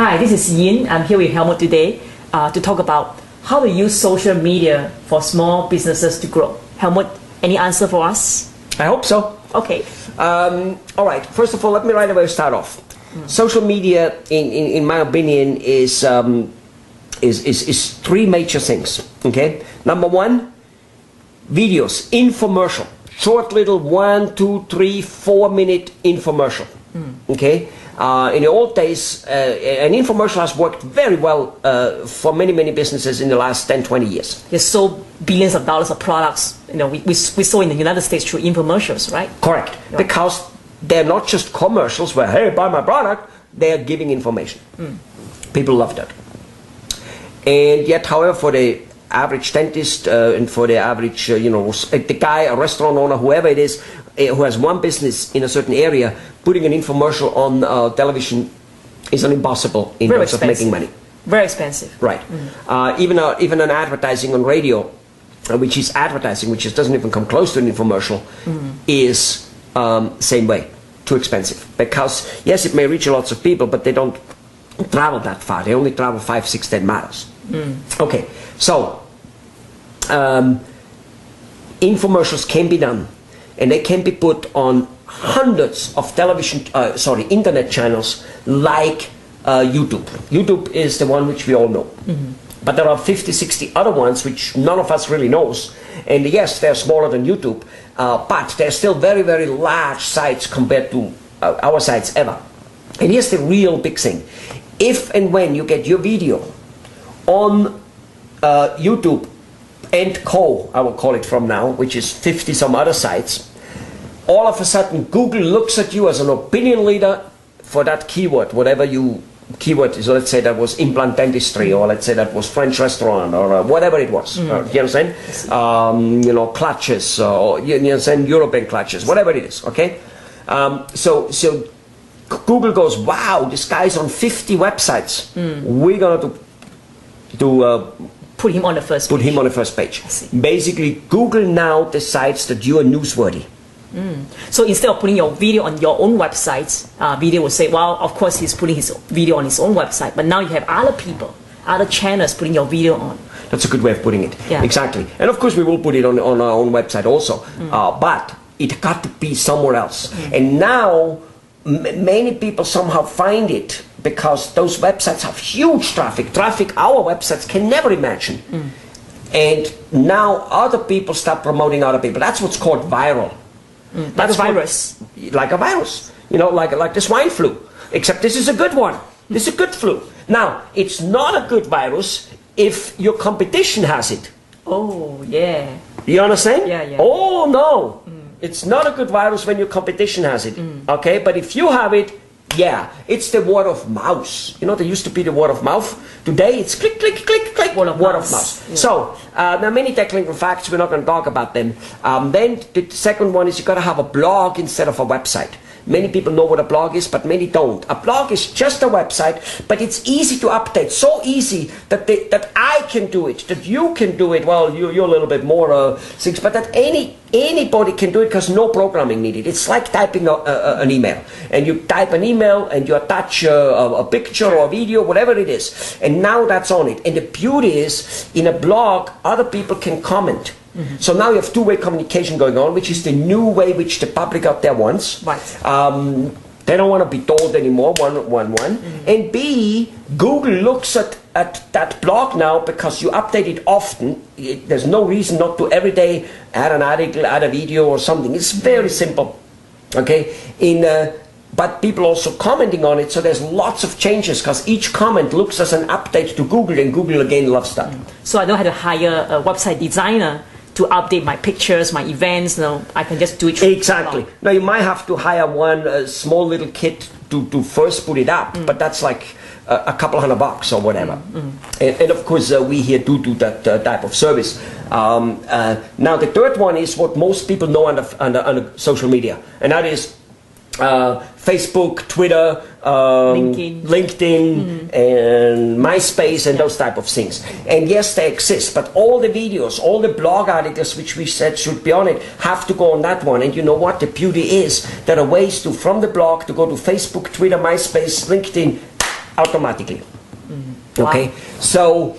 Hi, this is Yin. I'm here with Helmut today to talk about how to use social media for small businesses to grow. Helmut, any answer for us? I hope so. Okay. All right. First of all, let me right away start off. Social media, in my opinion, is three major things. Okay. Number one, videos, infomercial, short little 1, 2, 3, 4 minute infomercial. Okay. In the old days, an infomercial has worked very well for many businesses in the last 10, 20 years. They sold billions of dollars of products. You know, we saw in the United States through infomercials, right? Correct. Yeah. Because they're not just commercials where, hey, buy my product. They're giving information. People love that. And yet, however, for the average dentist and for the average, the guy, a restaurant owner, whoever it is, who has one business in a certain area, putting an infomercial on television is impossible in terms of making money. Very expensive. Right. Even an advertising on radio, which is advertising, which doesn't even come close to an infomercial, is same way, too expensive. Because yes, it may reach lots of people, but they don't travel that far. They only travel 5, 6, 10 miles. Okay, so infomercials can be done, and they can be put on hundreds of internet channels like YouTube. YouTube is the one which we all know. But there are 50, 60 other ones which none of us really knows. And yes, they're smaller than YouTube, but they're still very large sites compared to our sites ever. And here's the real big thing. If and when you get your video on YouTube and Co, I will call it from now, which is 50 some other sites, all of a sudden Google looks at you as an opinion leader for that keyword, whatever you keyword is. Let's say that was implant dentistry, or let's say that was French restaurant, or whatever it was. You understand? Clutches, or you understand, European clutches, whatever it is. Okay. So Google goes, wow, this guy's on 50 websites. We're gonna put him on the first page. Put him on the first page. Basically, Google now decides that you are newsworthy. So instead of putting your video on your own website, video will say, well, of course he's putting his video on his own website, but now you have other people, other channels putting your video on. That's a good way of putting it. Yeah. Exactly. And of course we will put it on our own website also. But it got to be somewhere else. And now many people somehow find it because those websites have huge traffic our websites can never imagine. And now other people start promoting other people. That's what's called viral. Like a virus. Like a virus. Like the swine flu. Except this is a good one. This is a good flu. Now, it's not a good virus if your competition has it. Oh, yeah. You understand? Yeah. Oh, no. It's not a good virus when your competition has it. Okay? But if you have it, yeah. It's the word of mouth. There used to be the word of mouth. Today, it's click, click, click, click. Word of mouth. Yeah. So, there are many technical facts. We're not going to talk about them. Then, the second one is you got to have a blog instead of a website. Many people know what a blog is, but many don't. A blog is just a website, but it's easy to update. So easy that I can do it, that you can do it. Well, you're a little bit more things, but that anybody can do it because no programming needed. It's like typing an email. And you type an email and you attach a picture or a video, whatever it is. And now that's on it. And the beauty is, in a blog, other people can comment. So now you have two-way communication going on, which is the new way which the public out there wants. Right. They don't want to be told anymore, one. And B, Google looks at that blog now because you update it often. There's no reason not to every day add an article, add a video or something. It's very simple. Okay? But people also commenting on it, so there's lots of changes because each comment looks as an update to Google, and Google again loves that. So I don't have to hire a website designer to update my pictures, my events. No, I can just do it. Exactly. Now you might have to hire one small little kit to first put it up, but that's like a couple $100 or whatever. And of course we here do that type of service. Now the third one is what most people know under social media, and that is Facebook, Twitter, LinkedIn, and MySpace, and those type of things. And yes, they exist, but all the videos, all the blog articles which we said should be on it have to go on that one. And you know what? The beauty is there are ways to, from the blog, to go to Facebook, Twitter, MySpace, LinkedIn, automatically. Wow. Okay, so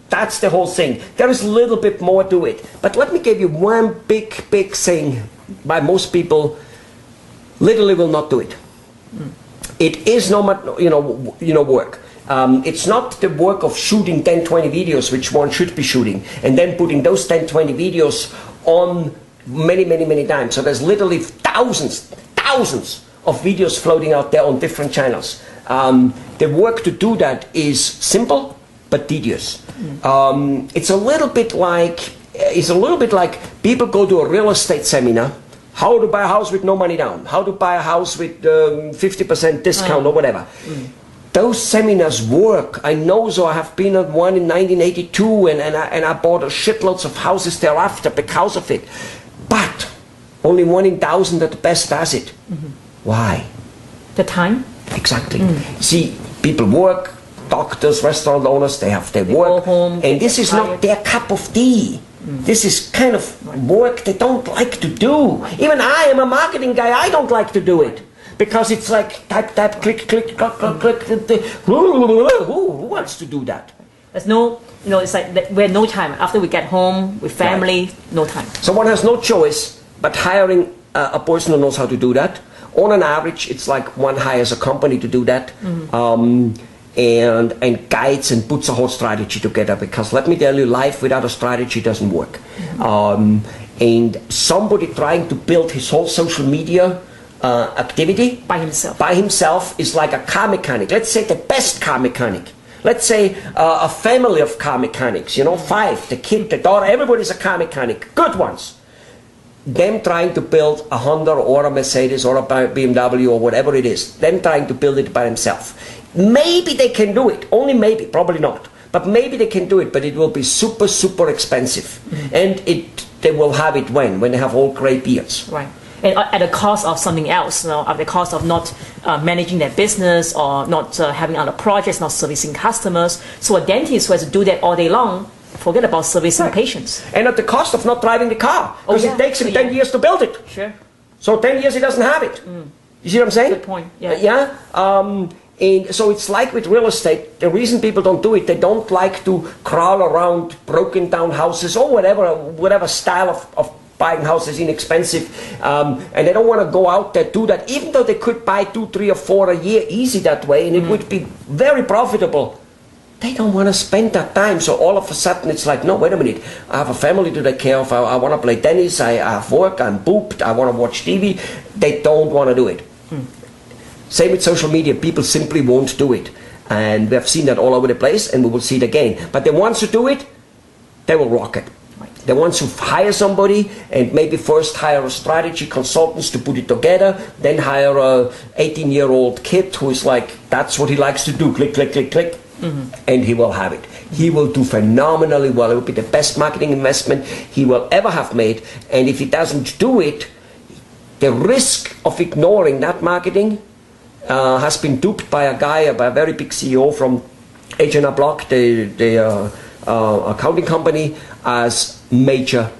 that's the whole thing. There is a little bit more to it, but let me give you one big thing why most people literally will not do it. It is no work. It's not the work of shooting 10, 20 videos, which one should be shooting, and then putting those 10, 20 videos on many times. So there's literally thousands of videos floating out there on different channels. The work to do that is simple but tedious. It's a little bit like people go to a real estate seminar. How to buy a house with no money down? How to buy a house with 50% discount or whatever. Those seminars work. I know, so I have been at one in 1982 and I bought shitloads of houses thereafter because of it. But only 1 in 1,000 at the best does it. Why? The time? Exactly. See, people work, doctors, restaurant owners, they work, go home, and this is not their cup of tea. This is kind of work they don't like to do. Even I am a marketing guy, I don't like to do it. Because it's like type, click, who wants to do that? There's no, it's like we have no time. After we get home with family, no time. So one has no choice but hiring a person who knows how to do that. On an average, it's like one hires a company to do that. And guides and puts a whole strategy together, because let me tell you, life without a strategy doesn't work. And somebody trying to build his whole social media activity By himself is like a car mechanic. Let's say the best car mechanic. Let's say a family of car mechanics, 5, the kid, the daughter, everybody's a car mechanic, good ones. Them trying to build a Honda or a Mercedes or a BMW or whatever it is, them trying to build it by themselves. Maybe they can do it, only maybe, probably not. But maybe they can do it, but it will be super expensive. And they will have it when they have all gray beards. Right. And at the cost of something else, at the cost of not managing their business or not having other projects, not servicing customers. So a dentist who has to do that all day long, forget about servicing patients. And at the cost of not driving the car, because it takes him 10 years to build it. Sure. So 10 years he doesn't have it. You see what I'm saying? Good point. Yeah. And so it's like with real estate, the reason people don't do it, they don't like to crawl around broken down houses or whatever style of buying houses, inexpensive, and they don't want to go out there, do that, even though they could buy 2, 3 or 4 a year easy that way, and it would be very profitable. They don't want to spend that time. So all of a sudden it's like, no, wait a minute, I have a family to take care of, I want to play tennis, I have work, I'm booped, I want to watch TV. They don't want to do it. Same with social media, people simply won't do it. And we have seen that all over the place, and we will see it again. But the ones who do it, they will rock it. The ones who hire somebody and maybe first hire a strategy consultants to put it together, then hire a 18-year-old kid who is like, that's what he likes to do, click, and he will have it. He will do phenomenally well. It will be the best marketing investment he will ever have made. And if he doesn't do it, the risk of ignoring that marketing has been duped by a very big CEO from H&R Block, the accounting company, as major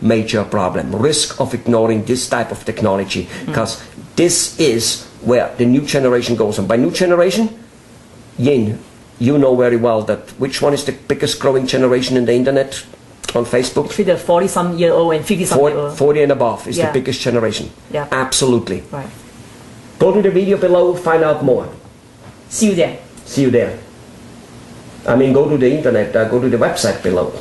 problem. Risk of ignoring this type of technology, because this is where the new generation goes. And by new generation, Yin, you know very well that which one is the biggest growing generation in the internet on Facebook? Between the 40-some-year-old and 50-some-year-old. 40 and above is the biggest generation. Yeah. Absolutely. Right. Go to the video below, find out more. See you there. See you there. I mean, go to the internet, go to the website below.